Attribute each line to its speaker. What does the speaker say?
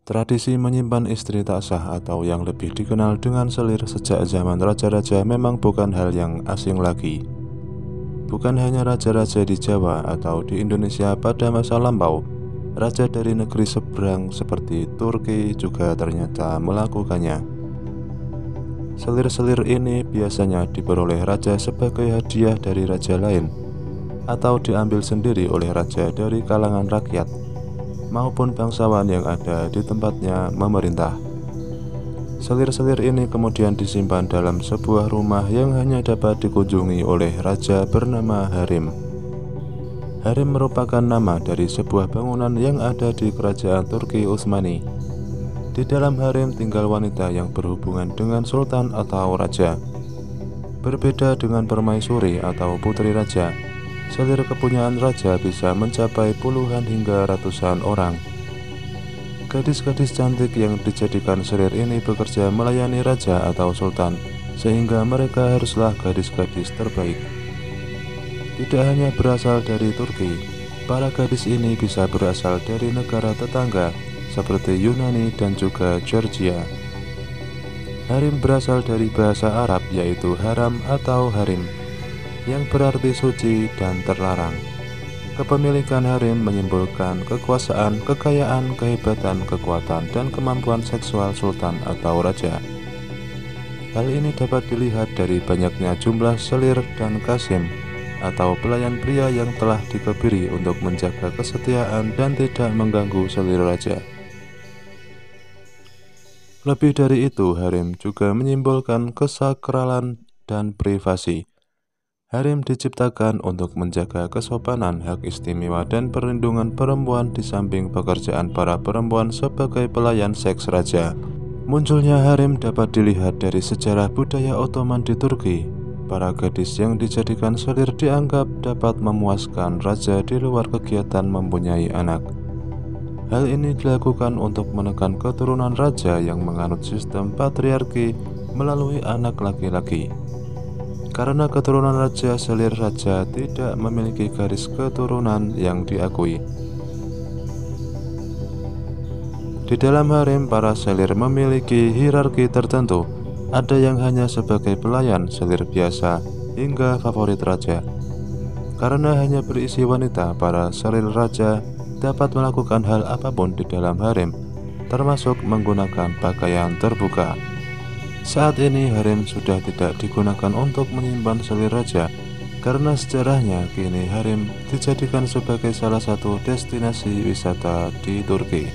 Speaker 1: Tradisi menyimpan istri tak sah atau yang lebih dikenal dengan selir sejak zaman raja-raja memang bukan hal yang asing lagi. Bukan hanya raja-raja di Jawa atau di Indonesia pada masa lampau, raja dari negeri seberang seperti Turki juga ternyata melakukannya. Selir-selir ini biasanya diperoleh raja sebagai hadiah dari raja lain, atau diambil sendiri oleh raja dari kalangan rakyat maupun bangsawan yang ada di tempatnya memerintah. Selir-selir ini kemudian disimpan dalam sebuah rumah yang hanya dapat dikunjungi oleh raja bernama harem. Harem merupakan nama dari sebuah bangunan yang ada di kerajaan Turki Utsmani. Di dalam harem tinggal wanita yang berhubungan dengan sultan atau raja. Berbeda dengan permaisuri atau putri raja, selir kepunyaan raja bisa mencapai puluhan hingga ratusan orang. Gadis-gadis cantik yang dijadikan selir ini bekerja melayani raja atau sultan, sehingga mereka haruslah gadis-gadis terbaik. Tidak hanya berasal dari Turki, para gadis ini bisa berasal dari negara tetangga seperti Yunani dan juga Georgia. Harem berasal dari bahasa Arab yaitu haram atau harim, yang berarti suci dan terlarang. Kepemilikan harem menyimbolkan kekuasaan, kekayaan, kehebatan, kekuatan, dan kemampuan seksual sultan atau raja. Hal ini dapat dilihat dari banyaknya jumlah selir dan kasim atau pelayan pria yang telah dikebiri untuk menjaga kesetiaan dan tidak mengganggu selir raja. Lebih dari itu, harem juga menyimbolkan kesakralan dan privasi. Harem diciptakan untuk menjaga kesopanan, hak istimewa, dan perlindungan perempuan di samping pekerjaan para perempuan sebagai pelayan seks raja. Munculnya harem dapat dilihat dari sejarah budaya Ottoman di Turki. Para gadis yang dijadikan selir dianggap dapat memuaskan raja di luar kegiatan mempunyai anak. Hal ini dilakukan untuk menekan keturunan raja yang menganut sistem patriarki melalui anak laki-laki. Karena keturunan raja, selir raja tidak memiliki garis keturunan yang diakui. Di dalam harem, para selir memiliki hierarki tertentu. Ada yang hanya sebagai pelayan, selir biasa, hingga favorit raja. Karena hanya berisi wanita, para selir raja dapat melakukan hal apapun di dalam harem, termasuk menggunakan pakaian terbuka. Saat ini harem sudah tidak digunakan untuk menyimpan selir raja, karena sejarahnya kini harem dijadikan sebagai salah satu destinasi wisata di Turki.